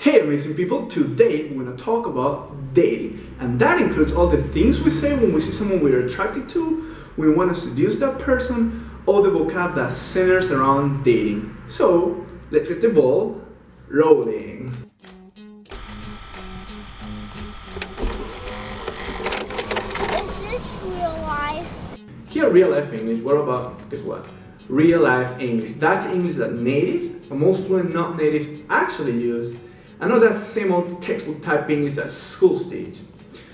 Hey amazing people, today we're going to talk about dating, and that includes all the things we say when we see someone we're attracted to, we want to seduce that person, all the vocab that centers around dating. So let's get the ball rolling. Is this real life? Here at Real Life English, what about, guess what? Real life English. That's English that natives, and most fluent not natives actually use. I know that same old textbook type English that schools teach.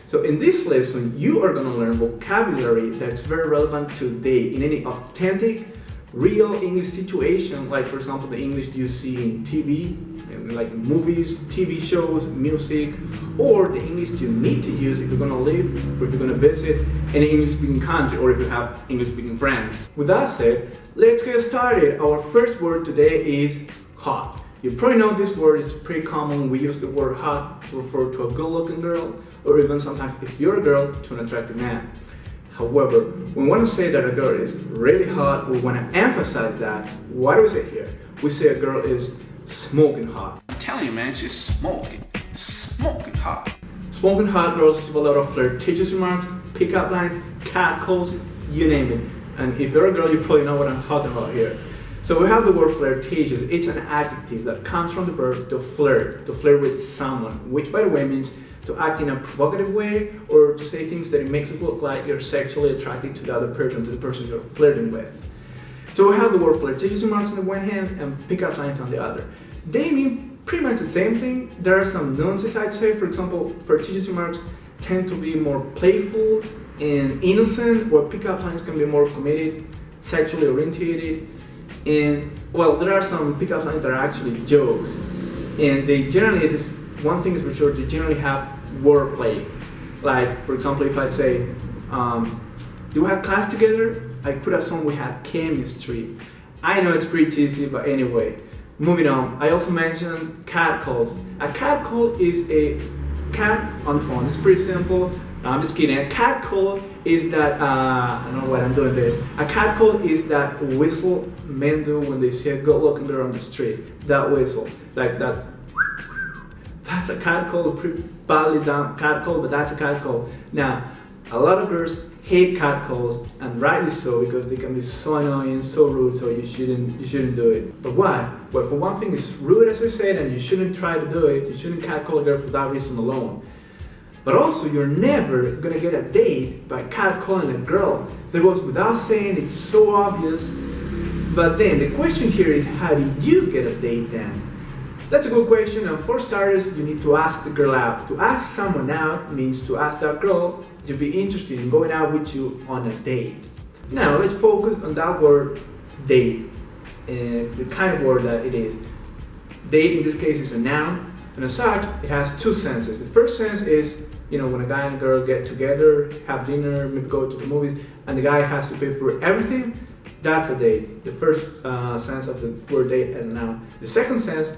So in this lesson, you are going to learn vocabulary that's very relevant today in any authentic, real English situation, like for example the English you see in TV, like movies, TV shows, music, or the English you need to use if you're going to live or if you're going to visit any English-speaking country or if you have English-speaking friends. With that said, let's get started. Our first word today is hot. You probably know this word is pretty common. We use the word hot to refer to a good-looking girl, or even sometimes if you're a girl, to an attractive man. However, when we want to say that a girl is really hot, we want to emphasize that. What do we say here? We say a girl is smoking hot. I'm telling you, man, she's smoking hot. Smoking hot girls have a lot of flirtatious remarks, pickup lines, catcalls, you name it. And if you're a girl, you probably know what I'm talking about here. So we have the word flirtatious. It's an adjective that comes from the verb to flirt with someone, which by the way means to act in a provocative way or to say things that it makes it look like you're sexually attracted to the other person, to the person you're flirting with. So we have the word flirtatious remarks on the one hand and pickup lines on the other. They mean pretty much the same thing. There are some nuances I'd say. For example, flirtatious remarks tend to be more playful and innocent, where pickup lines can be more committed, sexually orientated. And well, there are some pickup lines that are actually jokes, and they generally, this one thing is for sure, they generally have wordplay. Like for example, if I say, do we have class together? I could assume we had chemistry. I know it's pretty cheesy, but anyway, moving on. I also mentioned catcalls. A catcall is a cat on the phone. It's pretty simple. I'm just kidding. A catcall is that, I don't know why I'm doing this. A catcall is that whistle men do when they see a good-looking girl on the street. That whistle, like that. That's a catcall, a pretty badly done catcall, but that's a catcall. Now, a lot of girls hate catcalls, and rightly so, because they can be so annoying, so rude. So you shouldn't do it. But why? Well, for one thing, it's rude, as I said, and you shouldn't try to do it. You shouldn't catcall a girl for that reason alone. But also, you're never gonna get a date by catcalling a girl. That goes without saying, it's so obvious. But then the question here is, how do you get a date then? That's a good question, and for starters, you need to ask the girl out. To ask someone out means to ask that girl to be interested in going out with you on a date. Now, let's focus on that word, date, and the kind of word that it is. Date in this case is a noun, and as such, it has two senses. The first sense is, when a guy and a girl get together, have dinner, maybe go to the movies, and the guy has to pay for everything, that's a date. The first sense of the word date as a noun. The second sense,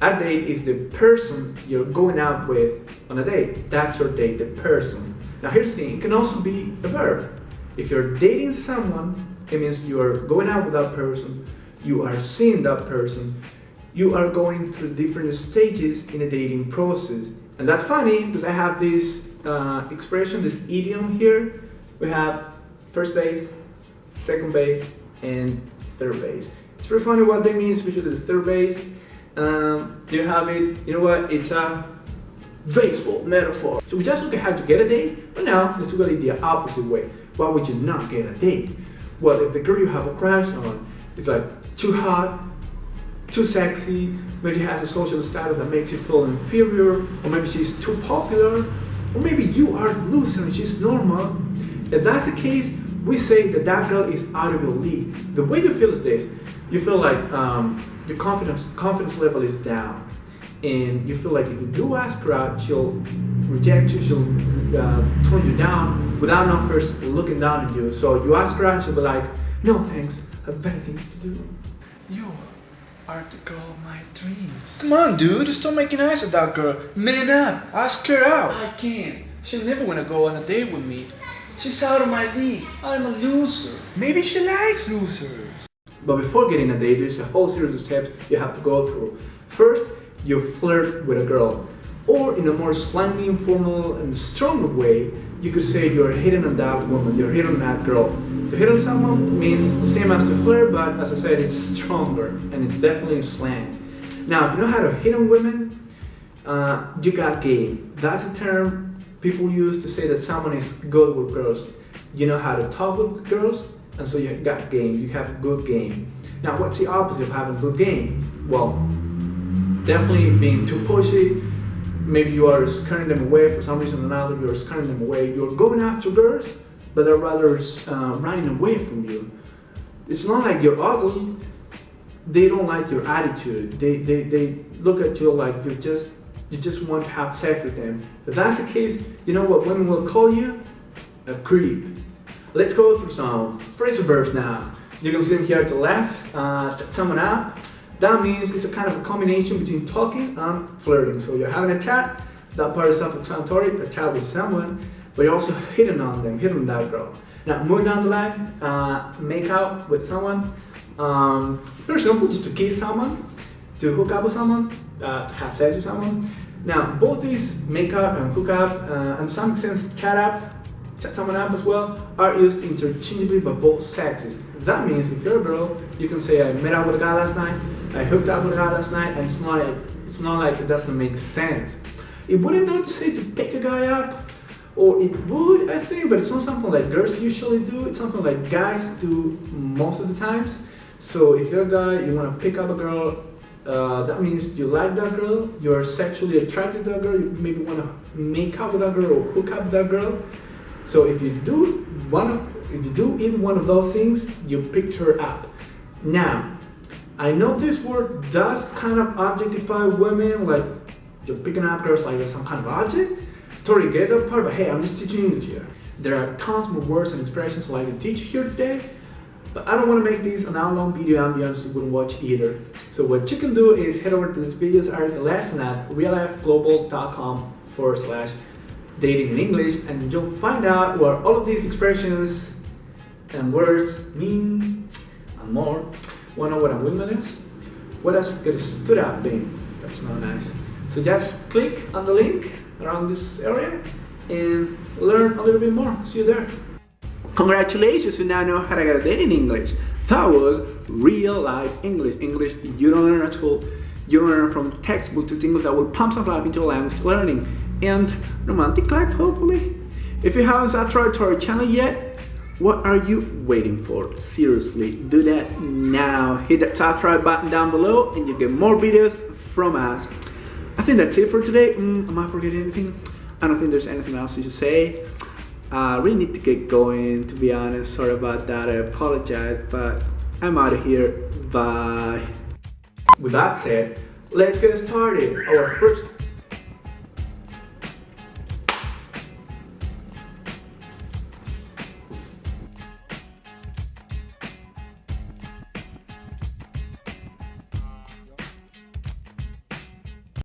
a date is the person you're going out with on a date. That's your date, the person. Now here's the thing, it can also be a verb. If you're dating someone, it means you are going out with that person, you are seeing that person, you are going through different stages in a dating process. And that's funny because I have this expression, this idiom here. We have first base, second base, and third base. It's pretty funny what they mean, especially the third base. You have it, you know what, it's a baseball metaphor. So we just look at how to get a date, but now let's look at it the opposite way. Why would you not get a date? Well, if the girl you have a crush on is like too hot, too sexy, maybe has a social status that makes you feel inferior, or maybe she's too popular, or maybe you are the loser and she's normal. If that's the case, we say that that girl is out of your league. The way you feel is this: you feel like your confidence level is down, and you feel like if you do ask her out, she'll reject you, she'll turn you down without not first looking down at you. So you ask her out, she'll be like, no thanks, I have better things to do. You are the girl of my dreams. Come on, dude, stop making eyes at that girl. Man up, ask her out. I can't. She'll never want to go on a date with me. She's out of my league. I'm a loser. Maybe she likes losers. But before getting a date, there's a whole series of steps you have to go through. First, you flirt with a girl. Or in a more slangy, informal, and stronger way, you could say you're hitting on that woman, you're hitting on that girl. To hit on someone means the same as to flirt, but as I said, it's stronger, and it's definitely slang. Now, if you know how to hit on women, you got game. That's a term people use to say that someone is good with girls. You know how to talk with girls, and so you got game, you have good game. Now, what's the opposite of having good game? Well, definitely being too pushy. Maybe you are scaring them away for some reason or another, you're scaring them away. You're going after girls, but they're rather running away from you. It's not like you're ugly. They don't like your attitude. They look at you like you just want to have sex with them. If that's the case, you know what women will call you? A creep. Let's go through some phrasal verbs now. You can see them here at the left. Chat someone up. That means it's a kind of a combination between talking and flirting. So you're having a chat, that part is self-explanatory, a chat with someone, but you're also hitting on them, hitting on that girl. Now moving down the line, make out with someone. Very simple, just to kiss someone, to hook up with someone, to have sex with someone. Now both these make out and hook up, and in some sense chat someone up as well, are used interchangeably by both sexes. That means if you're a girl, you can say I met out with a guy last night, I hooked up with a guy last night, and it's not like it doesn't make sense. It wouldn't not to say to pick a guy up, or it would, I think, but it's not something like girls usually do. It's something like guys do most of the times. So if you're a guy, you want to pick up a girl, that means you like that girl, you're sexually attracted to that girl, you maybe want to make up with that girl or hook up with that girl. So if you do either one of those things, you picked her up. Now, I know this word does kind of objectify women, like you're picking up girls like there's some kind of object. Totally get that part, but hey, I'm just teaching English here. There are tons more words and expressions like I can teach here today, but I don't want to make this an hour-long video and be honest, you wouldn't watch either. So what you can do is head over to this video's article lesson at reallifeglobal.com/dating in English, and you'll find out what all of these expressions and words mean and more. Wanna know what a wingman is? What does get stood up mean? That's not nice. So just click on the link around this area and learn a little bit more. See you there. Congratulations, you now know how to get a date in English. That was real life English. English you don't learn at school. You don't learn from textbooks. It's English that will pump some life into language learning and romantic life, hopefully. If you haven't subscribed to our channel yet, what are you waiting for? Seriously, do that now. Hit that subscribe button down below and you get more videos from us. I think that's it for today. Am I forgetting anything? I don't think there's anything else to say. I really need to get going, to be honest. Sorry about that, I apologize, but I'm out of here. Bye. With that said, let's get started. Our first